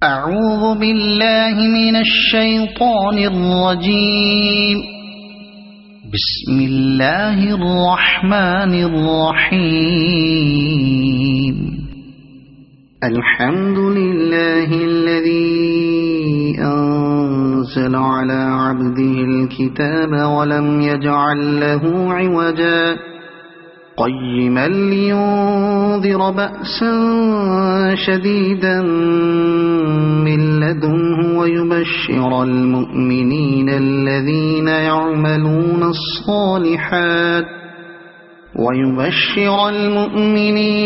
أعوذ بالله من الشيطان الرجيم. بسم الله الرحمن الرحيم. الحمد لله الذي أنزل على عبده الكتاب ولم يجعل له عوجا قيما لينذر بأسا شديدا من لدنه ويبشر المؤمنين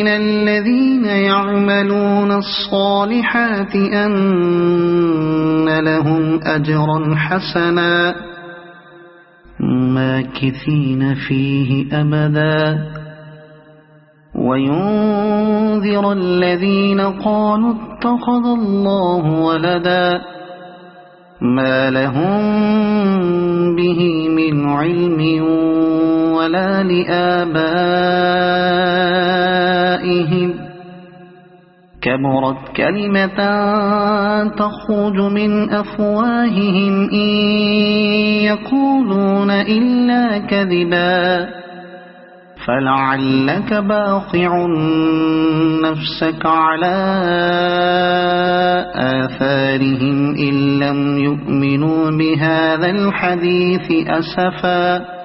الذين يعملون الصالحات أن لهم أجرا حسنا ماكثين فيه أبدا وينذر الذين قالوا اتخذ الله ولدا ما لهم به من علم ولا لآبائهم كبرت كلمة تخرج من أفواههم إن يقولون إلا كذبا فلعلك باخع نفسك على آثارهم إن لم يؤمنوا بهذا الحديث أسفا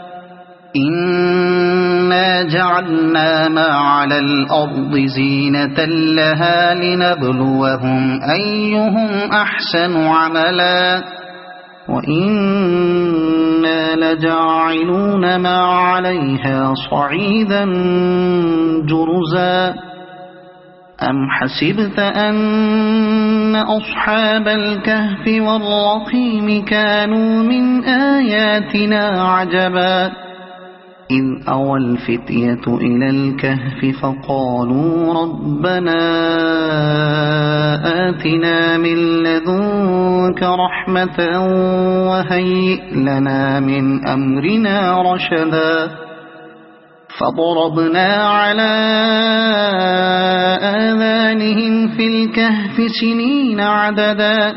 إنا جعلنا ما على الأرض زينة لها لنبلوهم أيهم أحسن عملا وإنا لجاعلون ما عليها صعيدا جرزا أم حسبت أن أصحاب الكهف والرقيم كانوا من آياتنا عجبا إذ أوى الفتية إلى الكهف فقالوا ربنا آتنا من لدنك رحمة وهيئ لنا من أمرنا رشدا فضربنا على آذانهم في الكهف سنين عددا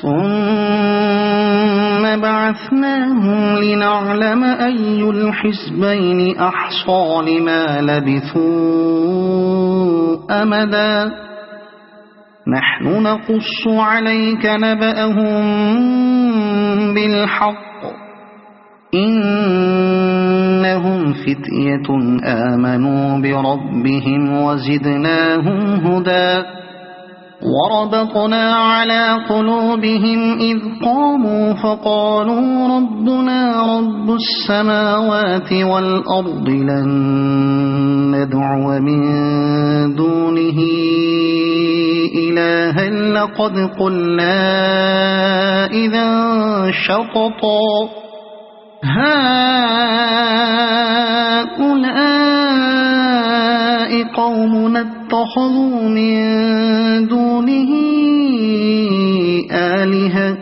ثم بعثناهم لنعلم أي الحزبين أحصى لما لبثوا أمدا نحن نقص عليك نبأهم بالحق إنهم فتية آمنوا بربهم وزدناهم هدى وربطنا على قلوبهم إذ قاموا فقالوا ربنا رب السماوات والأرض لن ندعو من دونه إلها لقد قلنا إذا شططا هؤلاء قومنا اتخذوا من دونه آلهة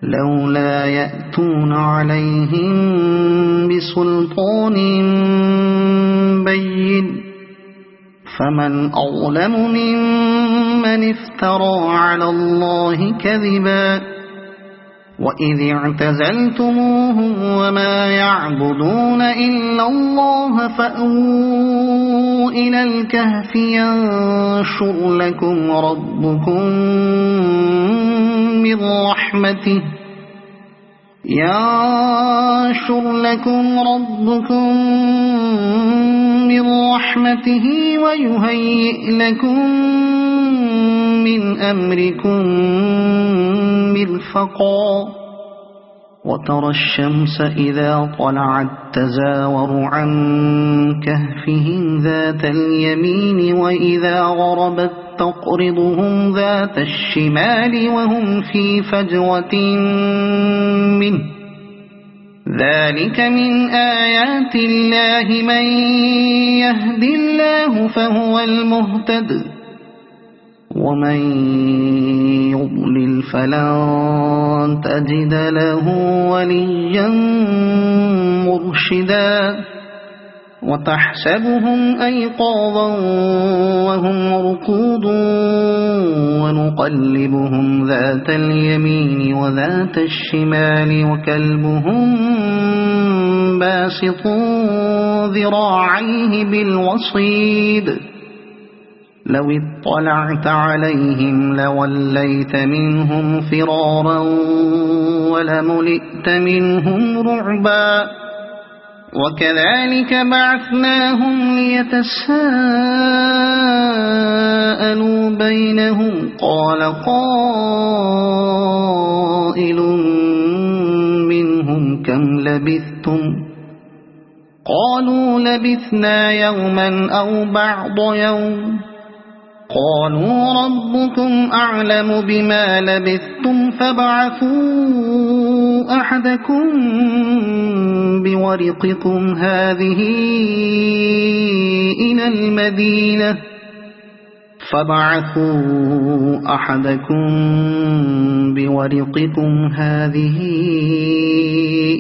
لولا يأتون عليهم بسلطان بين فمن أظلم ممن افترى على الله كذبا وإذ اعتزلتموهم وما يعبدون إلا الله فأووا إلى الكهف ينشر لكم ربكم من رحمته ويهيئ لكم من أمركم مرفقا وترى الشمس إذا طلعت تزاور عن كهفهم ذات اليمين وإذا غربت تقرضهم ذات الشمال وهم في فجوة منه ذلك من آيات الله من يهد الله فهو المهتد ومن يضلل فلن تجد له وليا مرشدا وتحسبهم أيقاظا وهم رقود ونقلبهم ذات اليمين وذات الشمال وكلبهم باسط ذراعيه بالوصيد لو اطلعت عليهم لوليت منهم فرارا ولملئت منهم رعبا وكذلك بعثناهم ليتساءلوا بينهم قال قائل منهم كم لبثتم قالوا لبثنا يوما أو بعض يوم قالوا ربكم أعلم بما لبثتم فابعثوا أحدكم بورقكم هذه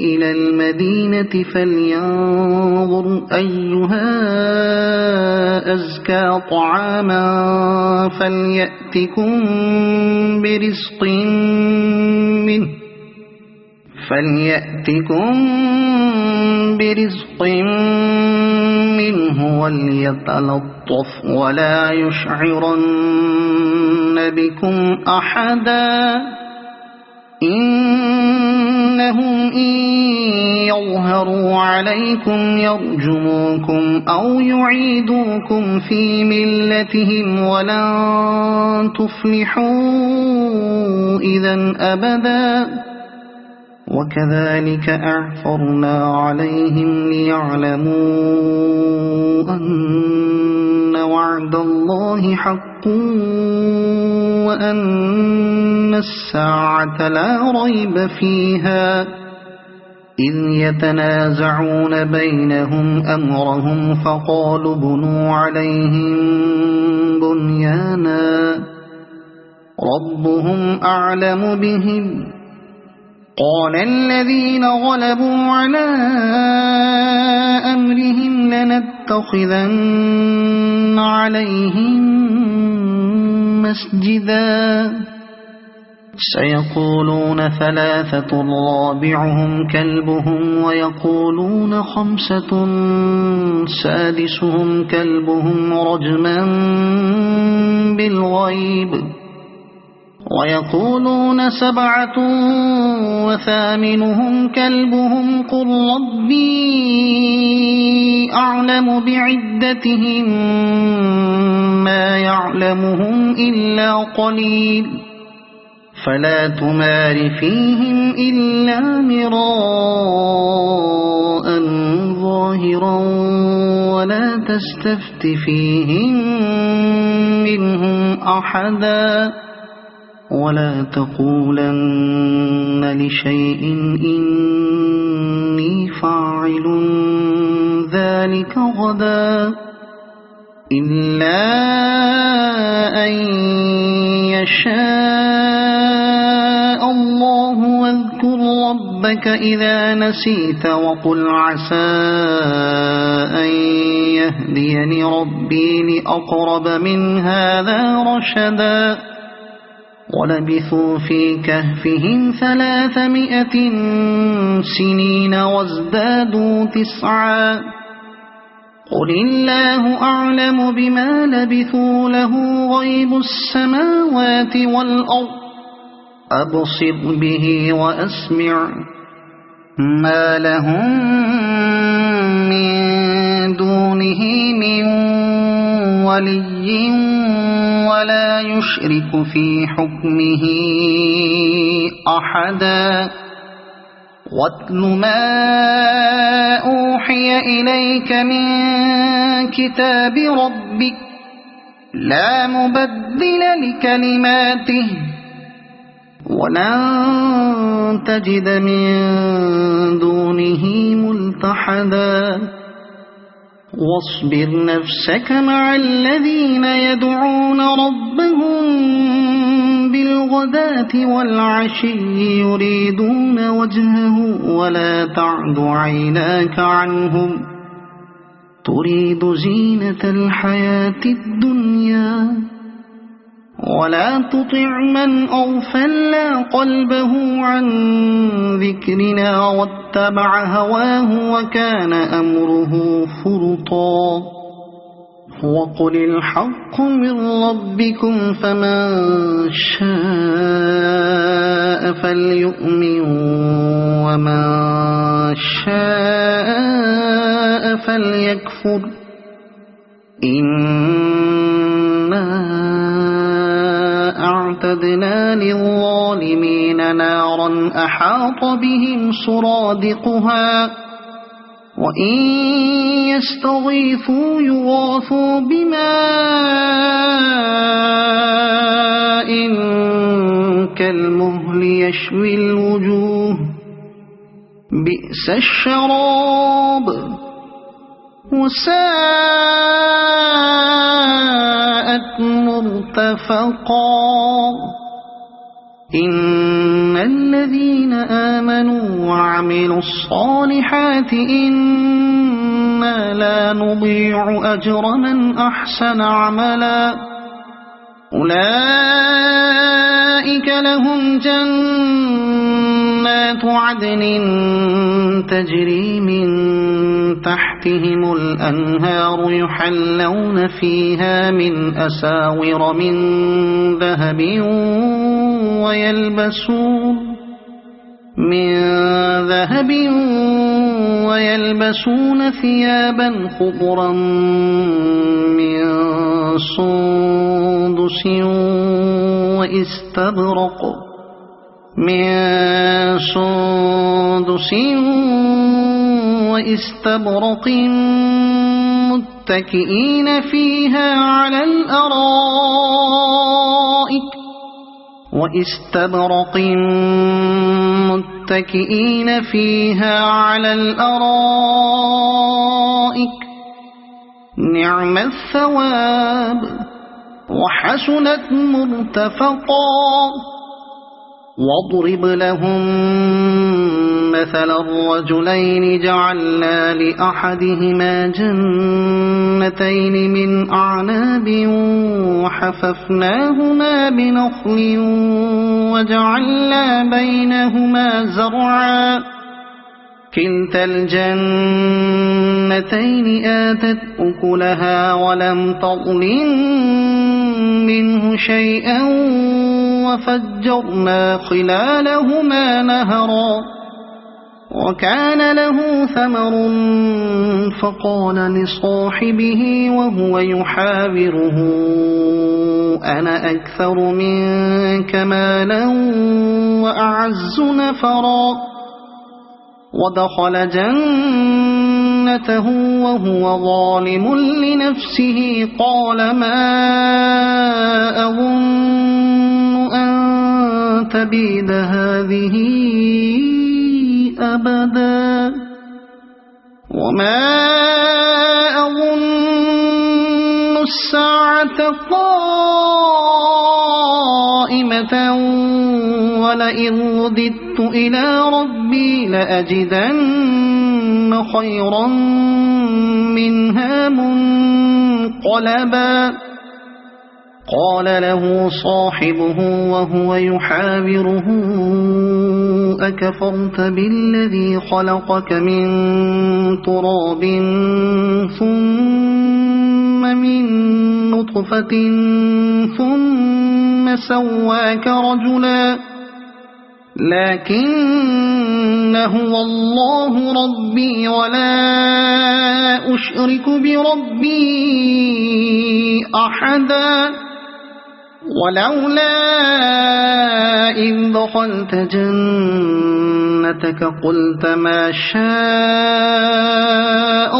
إلى المدينة فلينظر أيها أزكى طعاما فليأتكم برزق منه وليتلطف ولا يشعرن بكم أحدا إنهم إن يظهروا عليكم يرجموكم أو يعيدوكم في ملتهم ولن تفلحوا إذا أبدا وكذلك أعثرنا عليهم ليعلموا أن وعد الله حق وأن الساعة لا ريب فيها إذ يتنازعون بينهم أمرهم فقالوا بنوا عليهم بنيانا ربهم أعلم بهم قال الذين غلبوا على أمرهم لنتخذن عليهم مسجدا سيقولون 3 رابعهم كلبهم ويقولون 5 سادسهم كلبهم رجما بالغيب ويقولون 7 وثامنهم كلبهم قل ربي أعلم بعدتهم ما يعلمهم إلا قليل فلا تمار فيهم إلا مراء ظاهرا ولا تستفت فيهم منهم أحدا ولا تقولن لشيء إني فاعل ذلك غدا إلا أن يشاء الله واذكر ربك إذا نسيت وقل عسى أن يهديني ربي لأقرب من هذا رشدا ولبثوا في كهفهم 300 سنين وازدادوا 9 قل الله أعلم بما لبثوا له غيب السماوات والأرض أبصر به وأسمع ما لهم من دونه من ولي ولا يشرك في حكمه أحدا واتل ما أوحي إليك من كتاب ربك لا مبدل لكلماته ولن تجد من دونه ملتحدا واصبر نفسك مع الذين يدعون ربهم بالغداة والعشي يريدون وجهه ولا تعد عيناك عنهم تريد زينة الحياة الدنيا ولا تطع من أغفلنا قلبه عن ذكرنا واتبع هواه وكان أمره فرطا وقل الحق من ربكم فمن شاء فليؤمن ومن شاء فليكفر إنا أعتدنا للظالمين نارا أحاط بهم سرادقها وإن يستغيثوا يغاثوا بماء كالمهل يشوي الوجوه بئس الشراب وساءت مرتفقا إن الذين آمنوا وعملوا الصالحات إنا لا نضيع أجر من أحسن عملا أولئك لهم جنات عدن تجري من تحتهم الأنهار يحلون فيها من أساور من ذهب ويلبسون ثيابا خضرا من سندس واستبرق متكئين فيها على الأرائك نعم الثواب وحسنت مرتفقا واضرب لهم مثل الرجلين جعلنا لأحدهما جنتين من أعناب وحففناهما بنخل وجعلنا بينهما زرعا كلتا الجنتين آتت أكلها ولم تظلم منه شيئا وفجرنا خلالهما نهرا وكان له ثمر فقال لصاحبه وهو يحاوره أنا أكثر منك مالا وأعز نفرا ودخل جنته وهو ظالم لنفسه قال ما أظن أن تبيد هذه أبدا وما أظن الساعة قائمة ولئن رددت إلى ربي لأجدن خيرا منها منقلبا قال له صاحبه وهو يحاوره أكفرت بالذي خلقك من تراب ثم من نطفة ثم سواك رجلا لكن هو الله ربي ولا أشرك بربي أحدا ولولا إذ دخلت جنتك قلت ما شاء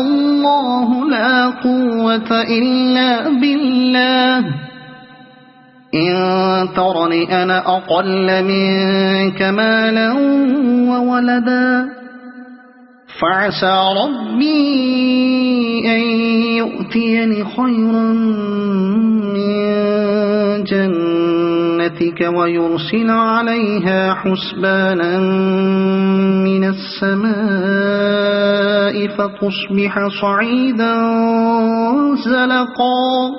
الله لا قوة إلا بالله إن ترني أنا أقل منك مالا وولدا فعسى ربي أن يؤتيني خيرا من جنتك ويرسل عليها حسبانا من السماء فتصبح صعيدا زلقا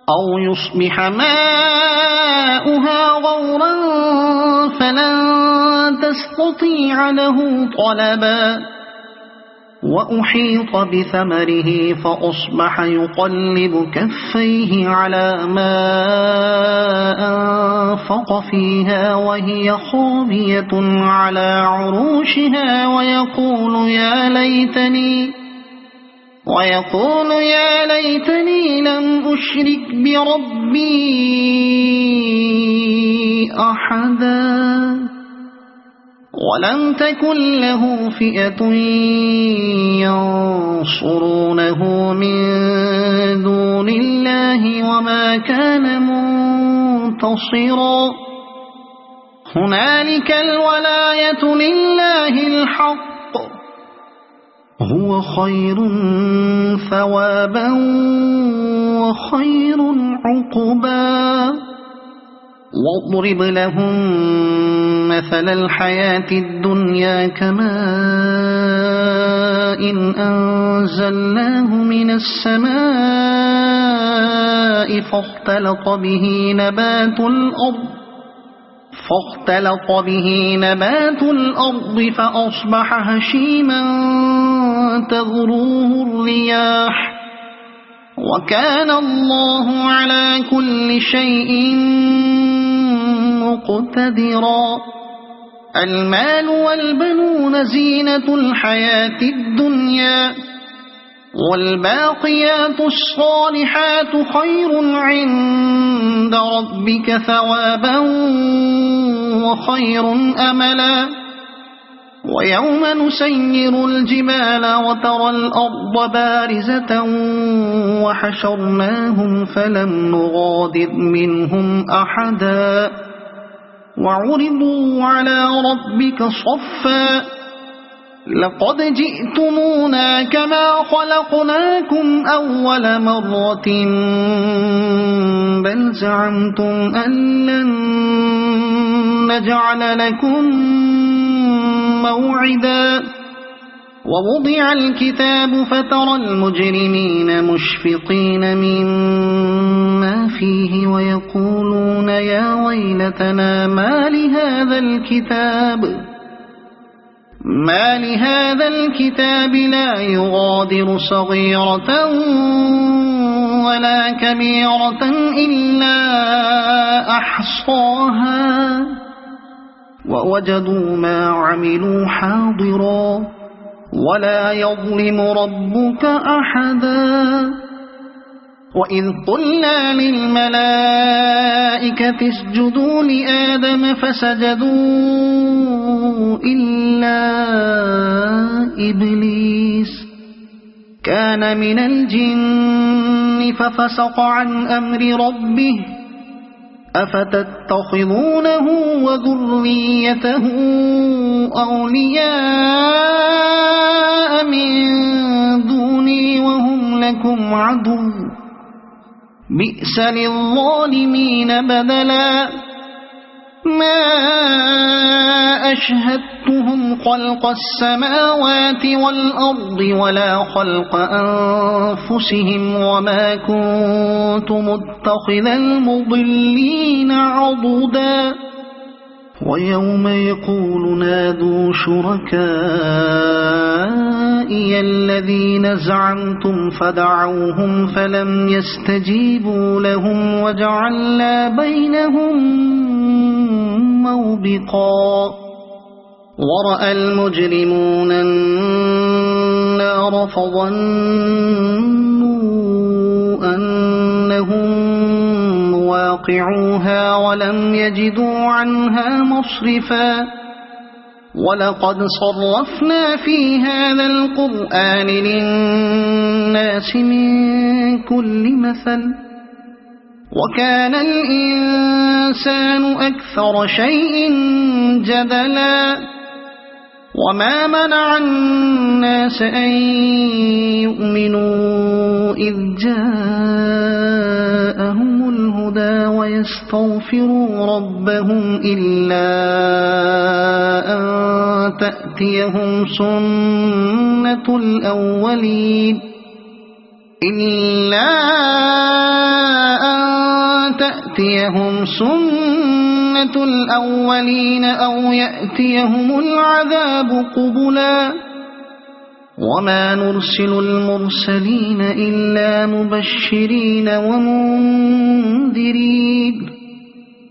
أو يصبح ماؤها غورا فلن تستطيع له طلبا وأحيط بثمره فأصبح يقلب كفيه على ما أنفق فيها وهي خاوية على عروشها ويقول يا ليتني لم أشرك بربي أحدا ولم تكن له فئة ينصرونه من دون الله وما كان منتصرا هنالك الولاية لله الحق هو خير ثوابا وخير عقبا واضرب لهم مثل الحياة الدنيا كماء إن أنزلناه من السماء فاختلط به نبات الأرض فأصبح هشيما تذروه الرياح وكان الله على كل شيء مقتدرا المال والبنون زينة الحياة الدنيا والباقيات الصالحات خير عند ربك ثوابا وخير أملا ويوم نسير الجبال وترى الأرض بارزة وحشرناهم فلم نغادر منهم أحدا وعرضوا على ربك صفا لقد جئتمونا كما خلقناكم أول مرة بل زعمتم أن لن نجعل لكم موعدا ووضع الكتاب فترى المجرمين مشفقين مما فيه ويقولون يا ويلتنا ما لهذا الكتاب لا يغادر صغيرة ولا كبيرة إلا أحصاها ووجدوا ما عملوا حاضرا ولا يظلم ربك أحدا وإذ قلنا للملائكة اسجدوا لآدم فسجدوا إلا إبليس كان من الجن ففسق عن أمر ربه أفتتخذونه وذريته أولياء من دوني وهم لكم عدو بئس للظالمين بدلا ما أشهدتهم خلق السماوات والأرض ولا خلق أنفسهم وما كنت متخذ المضلين عضدا ويوم يقول نادوا شركائي الذين زعمتم فدعوهم فلم يستجيبوا لهم وجعلنا بينهم موبقا ورأى المجرمون النار فظنوا أنهم واقعوها ولم يجدوا عنها مصرفا ولقد صرفنا في هذا القرآن للناس من كل مثل وكان الإنسان أكثر شيء جدلا وما منع الناس أن يؤمنوا إذ جاءهم الهدى ويستغفروا ربهم إلا أن تأتيهم سنة الأولين إلا أن تأتيهم سنة الأولين أو يأتيهم العذاب قبلا وما نرسل المرسلين إلا مبشرين ومنذرين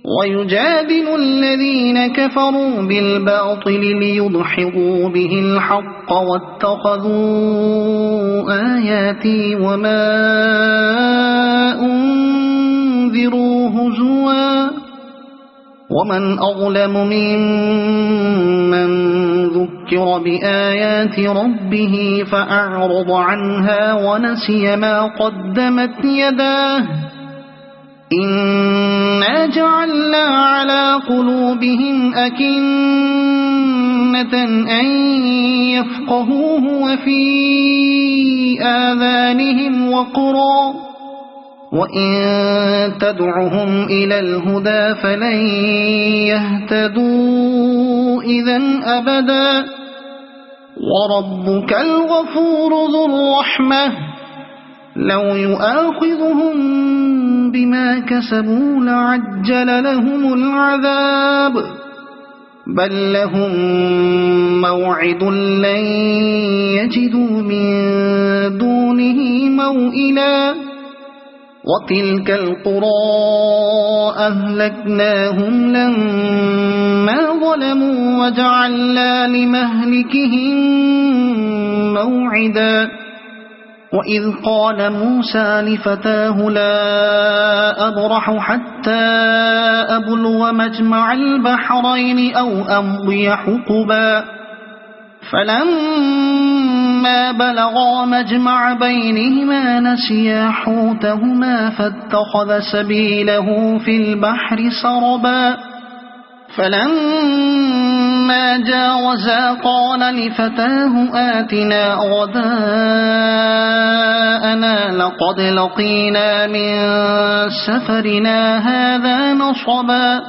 ويجادل الذين كفروا بالباطل ليدحضوا به الحق واتخذوا آياتي وما أنذروا هزوا ومن أظلم ممن ذكر بآيات ربه فأعرض عنها ونسي ما قدمت يداه إنا جعلنا على قلوبهم أكنة أن يفقهوه وفي آذانهم وقرا وإن تدعهم إلى الهدى فلن يهتدوا إذا أبدا وربك الغفور ذو الرحمة لو يؤاخذهم بما كسبوا لعجل لهم العذاب بل لهم موعد لن يجدوا من دونه موئلا وتلك القرى أهلكناهم لما ظلموا وجعلنا لمهلكهم موعدا وإذ قال موسى لفتاه لا أبرح حتى أبلغ مجمع البحرين أو أمضي حقبا فلما بلغا مجمع بينهما نسيا حوتهما فاتخذ سبيله في البحر سربا فلما جاوزا قال لفتاه آتنا غداءنا لقد لقينا من سفرنا هذا نصبا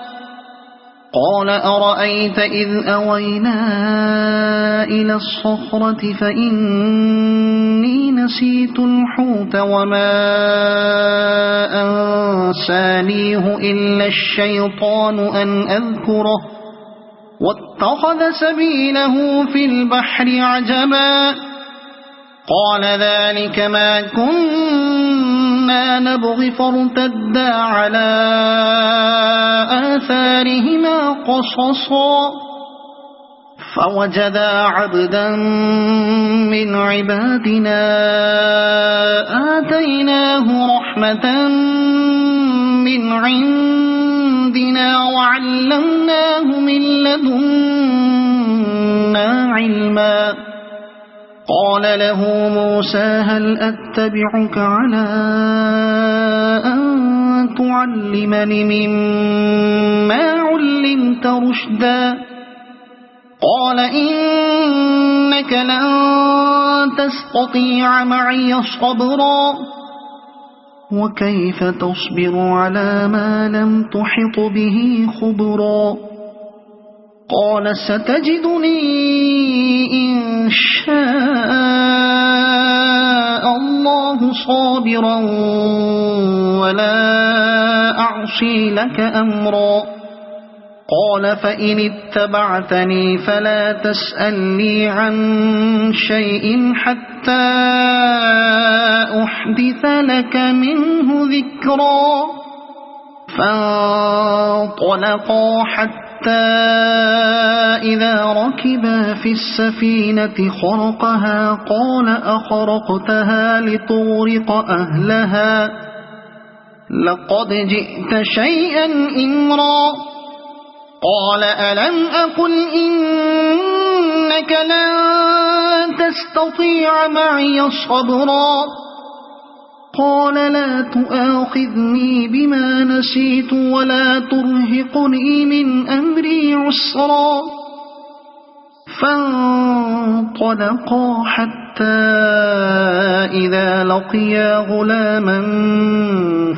قال أرأيت إذ أوينا إلى الصخرة فإني نسيت الحوت وما أنسانيه إلا الشيطان أن أذكره واتخذ سبيله في البحر عجبا قال ذلك ما كنا نبغي فارتدا على آثارهما قصصا فوجدا عبدا من عبادنا آتيناه رحمة من عندنا وعلمناه من لدنا علما قال له موسى هل أتبعك على أن تعلمني مما علمت رشدا قال إنك لن تستطيع معي صبرا وكيف تصبر على ما لم تحط به خبرا قال ستجدني إن شاء الله صابرا ولا أعصي لك أمرا قال فإن اتبعتني فلا تسألني عن شيء حتى أحدث لك منه ذكرا فانطلقا حتى إذا ركبا في السفينة خرقها قال أخرقتها لتغرق أهلها لقد جئت شيئا إمرا قال ألم أقل إنك لن تستطيع معي صبرا قال لا تؤاخذني بما نسيت ولا ترهقني من أمري عسرا فانطلقا حتى إذا لقيا غلاما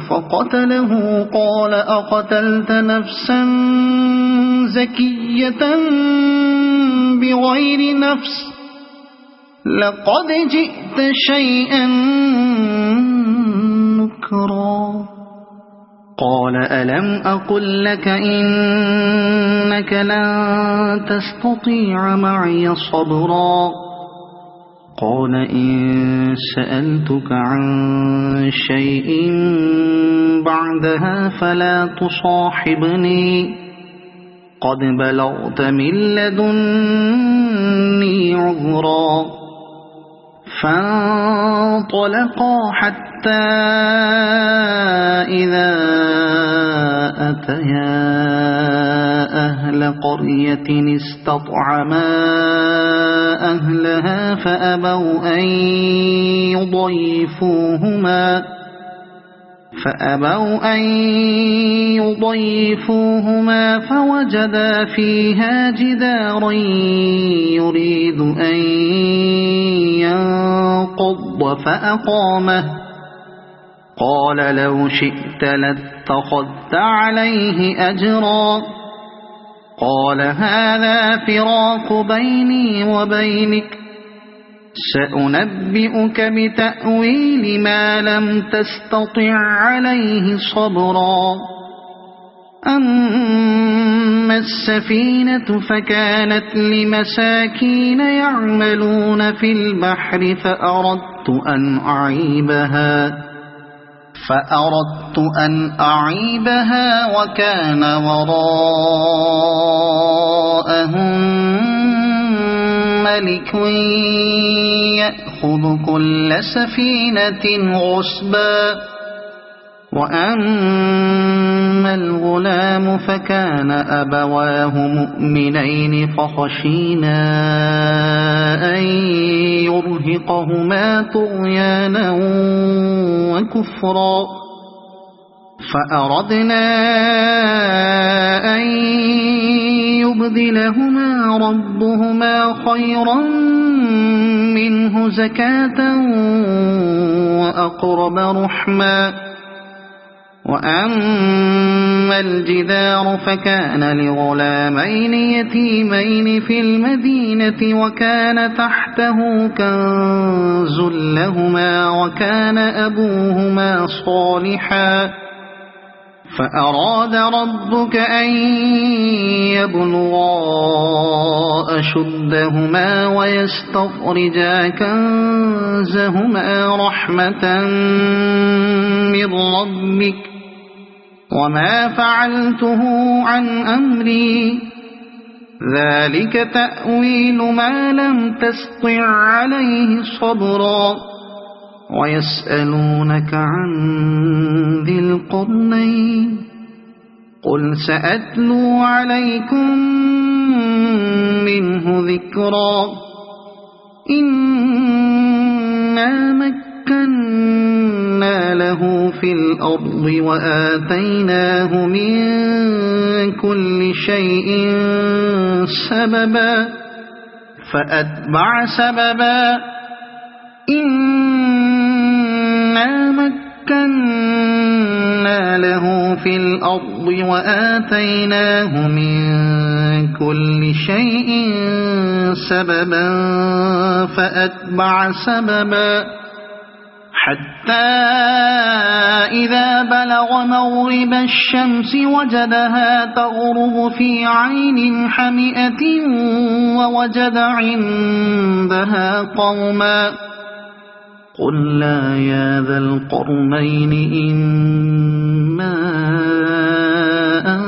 فقتله قال أقتلت نفسا زكية بغير نفس لقد جئت شيئا نكرا قال ألم أقل لك إنك لن تستطيع معي صبرا قال إن سألتك عن شيء بعدها فلا تصاحبني قد بلغت من لدني عذرا فانطلقا حتى إذا أتيا أهل قرية استطعما أهلها فأبوا أن يضيفوهما فوجدا فيها جدارا يريد أن ينقض فأقامه قال لو شئت لاتخذت عليه أجرا قال هذا فراق بيني وبينك سأنبئك بتأويل ما لم تستطع عليه صبرا أما السفينة فكانت لمساكين يعملون في البحر فأردت أن أعيبها وكان وراءهم ملك يأخذ كل سفينة غصبا وأما الغلام فكان أبواه مؤمنين فخشينا أن يرهقهما طغيانا وكفرا فأردنا أن يبدلهما ربهما خيرا منه زكاة وأقرب رحما وأما الجدار فكان لغلامين يتيمين في المدينة وكان تحته كنز لهما وكان أبوهما صالحا فأراد ربك أن يبلغا أشدهما ويستخرجا كنزهما رحمة من ربك وما فعلته عن أمري ذلك تأويل ما لم تستطع عليه صبرا ويسألونك عن ذي القرنين قل سأتلو عليكم منه ذكرا إنا مكنا له في الأرض وآتيناه من كل شيء سببا فأتبع سببا إنا مكنا له في الأرض وآتيناه من كل شيء سببا فأتبع سببا حتى إذا بلغ مغرب الشمس وجدها تغرب في عين حمئة ووجد عندها قوما قلنا يا ذا القرنين إما أن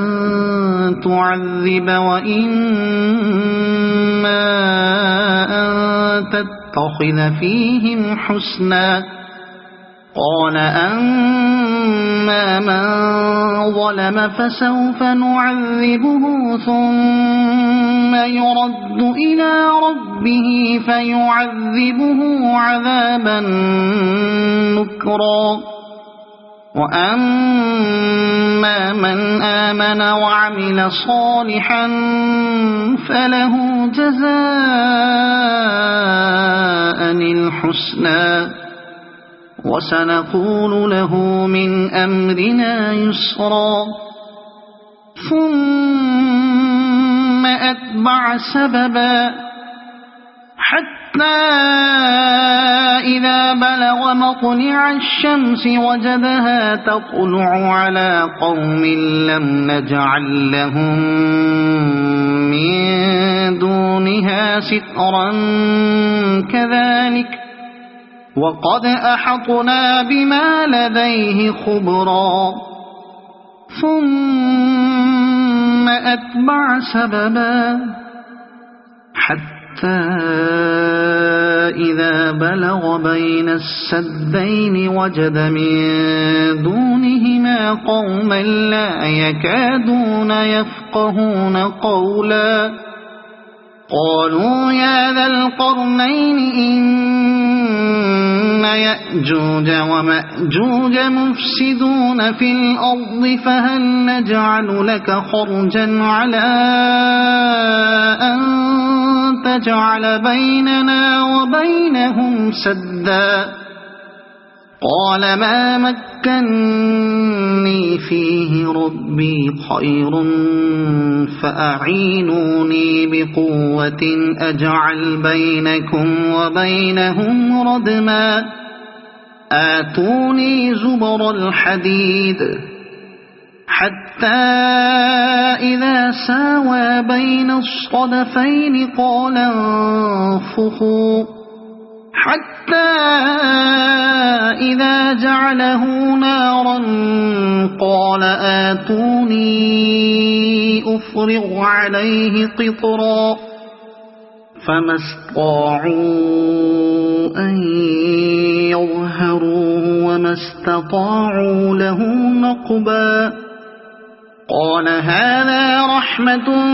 تعذب وإما أن تتخذ فيهم حسنا قال أما من ظلم فسوف نعذبه ثم يرد إلى ربه فيعذبه عذابا نكرا وأما من آمن وعمل صالحا فله جزاء الحسنى وسنقول له من أمرنا يسرا ثم أتبع سببا حتى إذا بلغ مطلع الشمس وجدها تطلع على قوم لم نجعل لهم من دونها سترا كذلك وقد أحطنا بما لديه خبرا ثم أتبع سببا حتى إذا بلغ بين السدين وجد من دونهما قوما لا يكادون يفقهون قولا قالوا يا ذا القرنين إن يأجوج ومأجوج مفسدون في الأرض فهل نجعل لك خرجا على أن تجعل بيننا وبينهم سدا قال ما مكني فيه ربي خير فأعينوني بقوة أجعل بينكم وبينهم ردما آتوني زبر الحديد حتى إذا ساوى بين الصدفين قال انفخوا حتى إذا جعله نارا قال آتوني أفرغ عليه قطرا فما استطاعوا أن يظهروه وما استطاعوا له نقبا قال هذا رحمة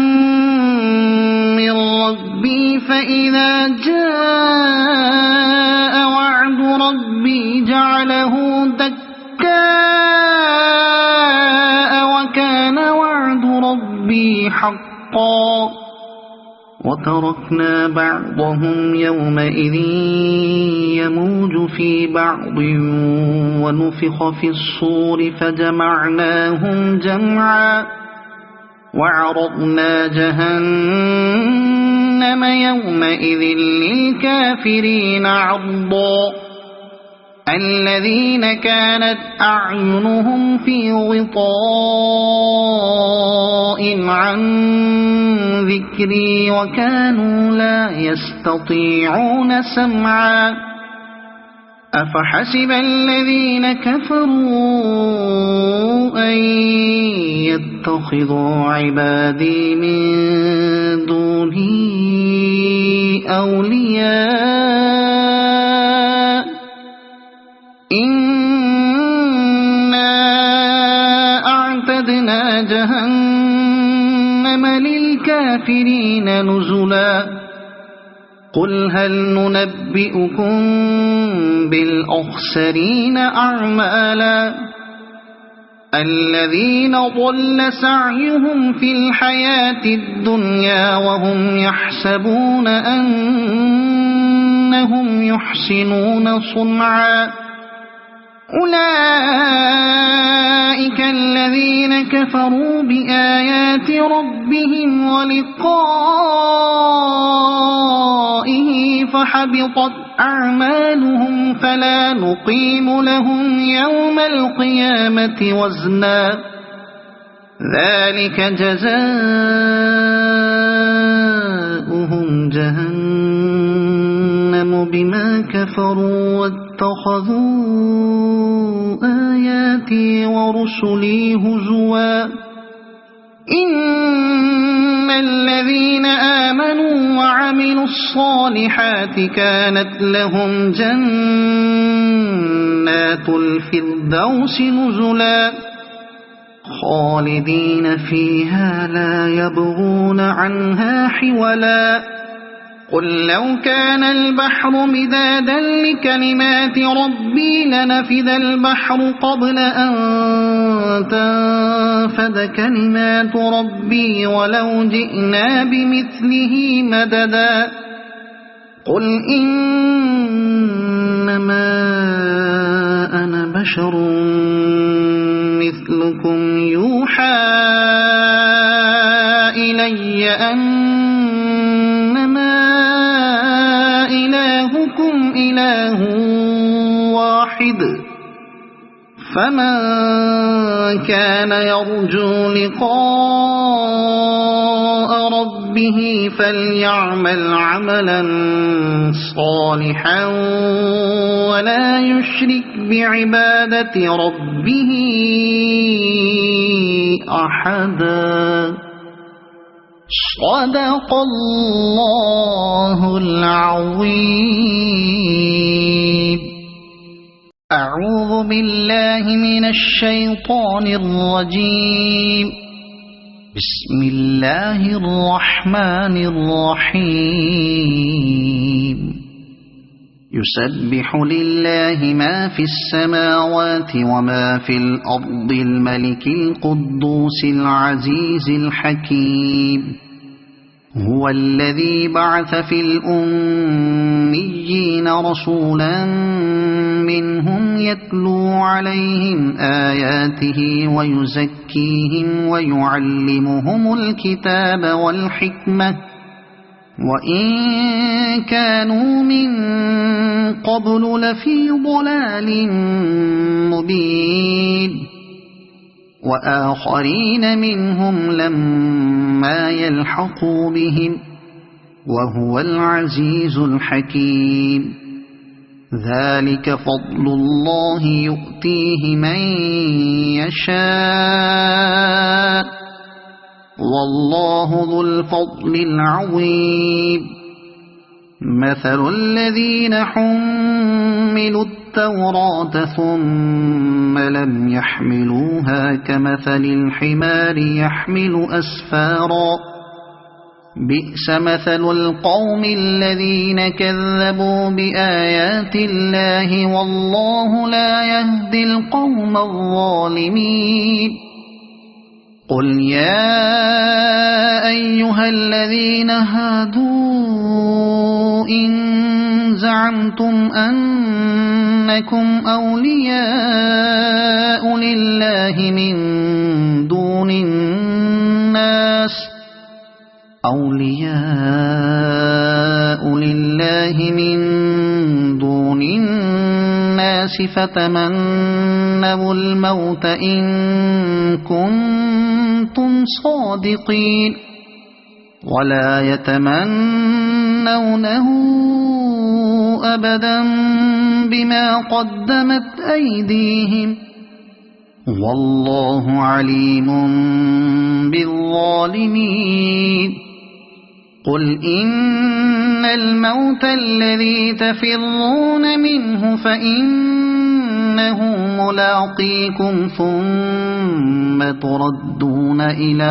من ربي فإذا جاء وعد ربي جعله دكاء وكان وعد ربي حقا وتركنا بعضهم يومئذ يموج في بعض ونفخ في الصور فجمعناهم جمعا وعرضنا جهنم يومئذ للكافرين عرضا الذين كانت أعينهم في غطاء عن ذكري وكانوا لا يستطيعون سمعا أفحسب الذين كفروا أن يتخذوا عبادي من دوني أولياء إنا أعتدنا جهنم للكافرين نزلا قل هل ننبئكم بالأخسرين أعمالا الذين ضل سعيهم في الحياة الدنيا وهم يحسبون أنهم يحسنون صنعا أولئك الذين كفروا بآيات ربهم ولقائه فحبطت أعمالهم فلا نقيم لهم يوم القيامة وزنا ذلك جزاؤهم جهنم بما كفروا واتخذوا آياتي ورسلي هزوا إن الذين آمنوا وعملوا الصالحات كانت لهم جنات الفردوس نزلا خالدين فيها لا يبغون عنها حولا قل لو كان البحر مدادا لكلمات ربي لنفد البحر قبل أن تنفد كلمات ربي ولو جئنا بمثله مددا قل إنما أنا بشر مثلكم يوحى إلي أنما إلهكم إله واحد فمن كان يرجو لقاء ربه فليعمل عملا صالحا ولا يشرك بعبادة ربه أحدا. صدق الله العظيم. أعوذ بالله من الشيطان الرجيم. بسم الله الرحمن الرحيم. يسبح لله ما في السماوات وما في الأرض الملك القدوس العزيز الحكيم. هو الذي بعث في الأميين رسولا منهم يتلو عليهم آياته ويزكيهم ويعلمهم الكتاب والحكمة وإن كانوا من قبل لفي ضلال مبين. وآخرين منهم لما يلحقوا بهم وهو العزيز الحكيم. ذلك فضل الله يؤتيه من يشاء والله ذو الفضل العظيم. مثل الذين حملوا التوراة ثم لم يحملوها كمثل الحمار يحمل أسفارا بئس مثل القوم الذين كذبوا بآيات الله والله لا يهدي القوم الظالمين. قل يا أيها الذين هادوا إن زعمتم أنكم أولياء لله من دون الناس فتمنوا الموت إن كنتم صادقين ولا يتمنونه أبدا بما قدمت أيديهم والله عليم بالظالمين. قل إن الموت الذي تفرون منه فإنه ملاقيكم ثم تردون إلى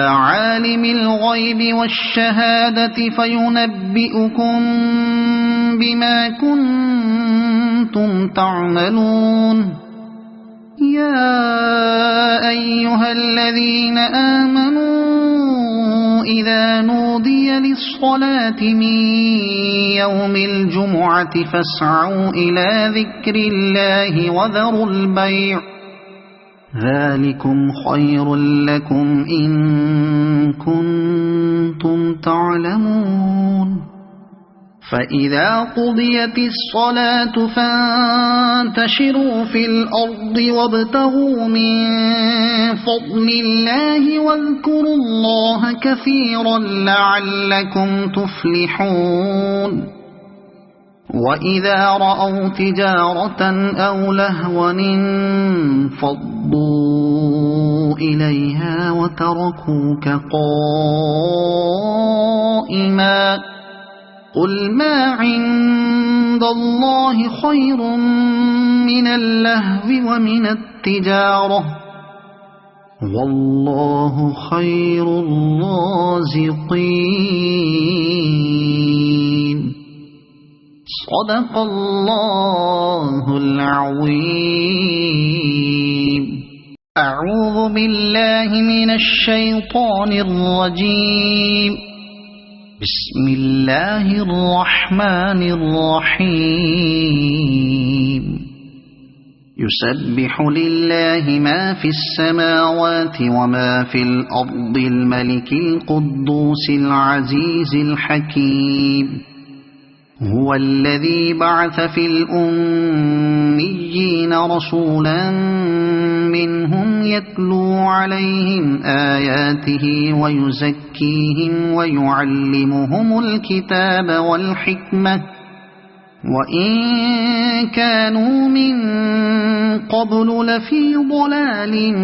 عالم الغيب والشهادة فينبئكم بما كنتم تعملون. يا أيها الذين آمنوا إذا نودي للصلاة من يوم الجمعة فاسعوا إلى ذكر الله وذروا البيع ذلكم خير لكم إن كنتم تعلمون. فإذا قضيت الصلاة فانتشروا في الأرض وابتغوا من فضل الله واذكروا الله كثيرا لعلكم تفلحون. وإذا رأوا تجارة أو لهوا انفضوا إليها وتركوك قائما قل ما عند الله خير من اللهو ومن التجارة والله خير الرازقين. صدق الله العظيم. أعوذ بالله من الشيطان الرجيم. بسم الله الرحمن الرحيم. يسبح لله ما في السماوات وما في الأرض الملك القدوس العزيز الحكيم. هو الذي بعث في الأميين رسولا منهم يتلو عليهم آياته ويزكيهم ويعلمهم الكتاب والحكمة وإن كانوا من قبل لفي ضلال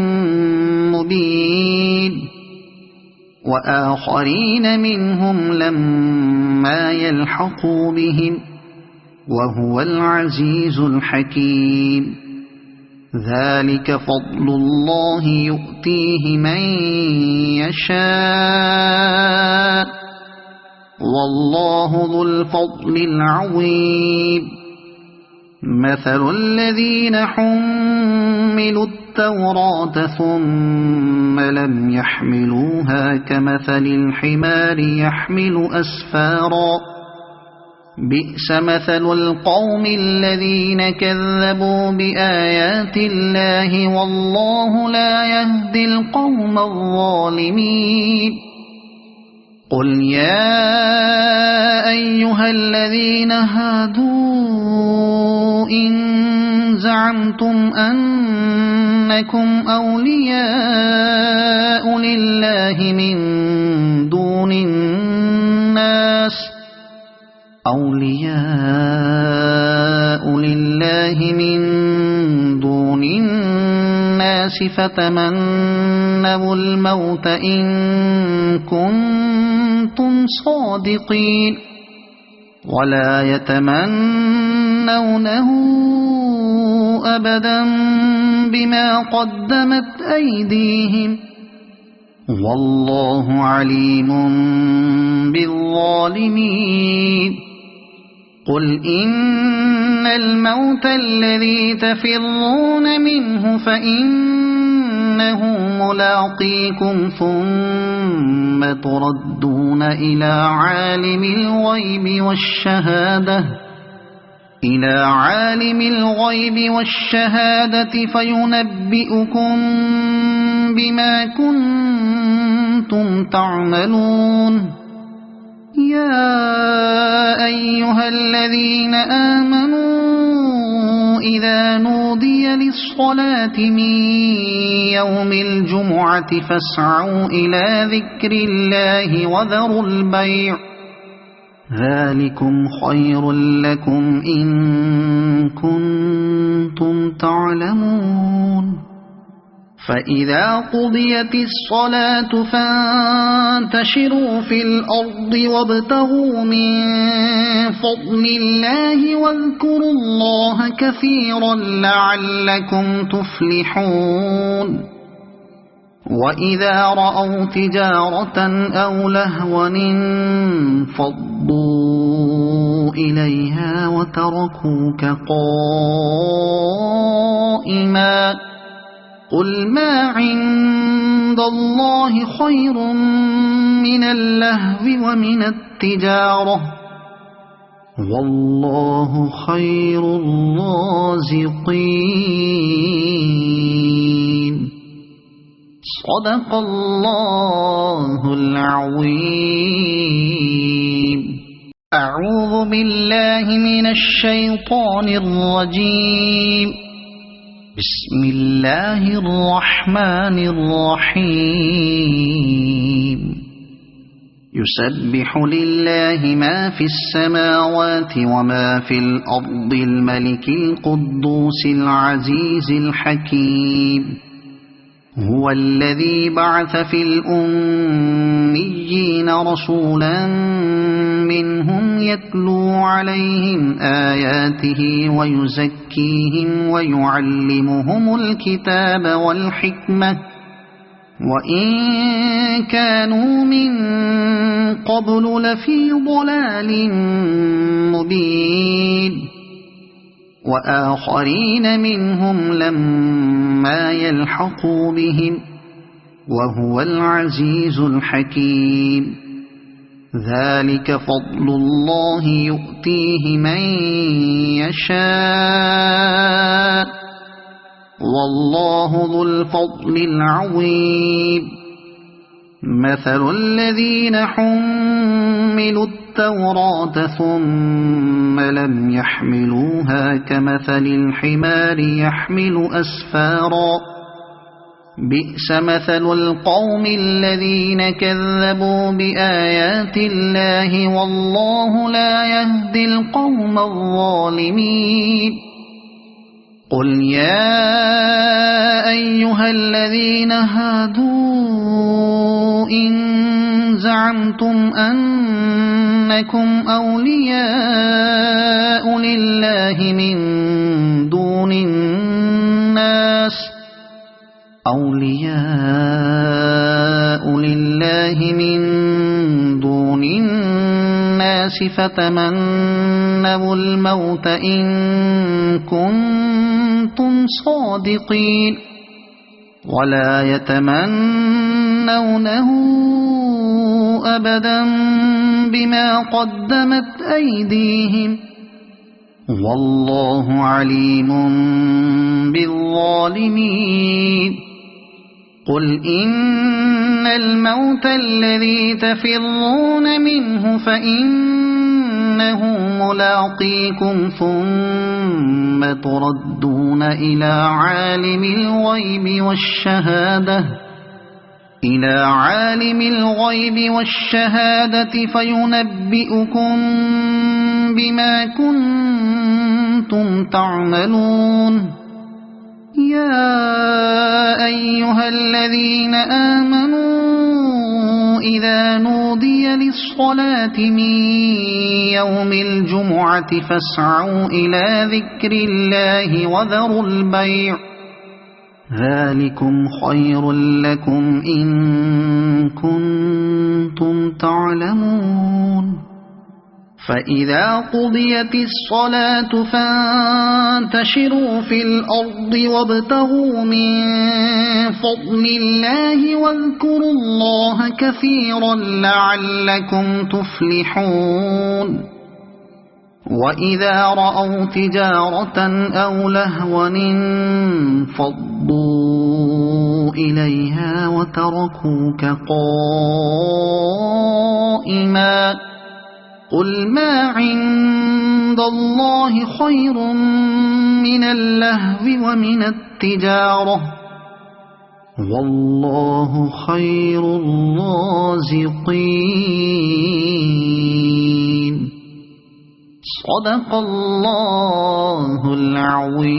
مبين وآخرين منهم لما يلحقوا بهم وهو العزيز الحكيم ذلك فضل الله يؤتيه من يشاء والله ذو الفضل العظيم مثل الذين حملوا التوراة ثم لم يحملوها كمثل الحمار يحمل أسفارا بئس مثل القوم الذين كذبوا بآيات الله والله لا يهدي القوم الظالمين قل يا أيها الذين هادوا إن زعمتم أنكم أولياء لله من دون الناس فتمنوا الموت إن كنتم صادقين ولا يتمنونه أبدا بما قدمت أيديهم والله عليم بالظالمين قل إن الموت الذي تفرون منه فإنه ملاقيكم ثم تردون إلى عالم الغيب والشهادة فينبئكم بما كنتم تعملون يا أيها الذين آمنوا إذا نودي للصلاة من يوم الجمعة فاسعوا إلى ذكر الله وذروا البيع ذلكم خير لكم إن كنتم تعلمون فإذا قضيت الصلاة فانتشروا في الأرض وابتغوا من فضل الله واذكروا الله كثيرا لعلكم تفلحون وإذا رأوا تجارة أو لهوا انفضوا إليها وتركوك قائما قل ما عند الله خير من اللهو ومن التجارة والله خير الرازقين صدق الله العظيم أعوذ بالله من الشيطان الرجيم بسم الله الرحمن الرحيم يسبح لله ما في السماوات وما في الأرض الملك القدوس العزيز الحكيم هو الذي بعث في الأميين رسولا منهم يتلو عليهم آياته ويزكيهم ويعلمهم الكتاب والحكمة وإن كانوا من قبل لفي ضلال مبين وآخرين منهم لما يلحقوا بهم وهو العزيز الحكيم ذلك فضل الله يؤتيه من يشاء والله ذو الفضل العظيم مثل الذين حملوا التوراة ثم لم يحملوها كمثل الحمار يحمل أسفارا بئس مثل القوم الذين كذبوا بآيات الله والله لا يهدي القوم الظالمين قل يا أيها الذين هادوا إن زعمتم أنكم أولياء لله من دون الناس فتمنوا الموت إن كنتم صادقين ولا يتمنونه أبدا بما قدمت أيديهم والله عليم بالظالمين قل إن الموت الذي تفرون منه فإنه ملاقيكم ثم تردون إلى عالم الغيب والشهادة فينبئكم بما كنتم تعملون يا أيها الذين آمنوا إذا نودي للصلاة من يوم الجمعة فاسعوا إلى ذكر الله وذروا البيع ذلكم خير لكم إن كنتم تعلمون فإذا قضيت الصلاة فانتشروا في الأرض وابتغوا من فضل الله واذكروا الله كثيرا لعلكم تفلحون وإذا رأوا تجارة أو لهوا انفضوا إليها وتركوك قائما قل ما عند الله خير من اللهو ومن التجارة والله خير الرازقين صدق الله العظيم.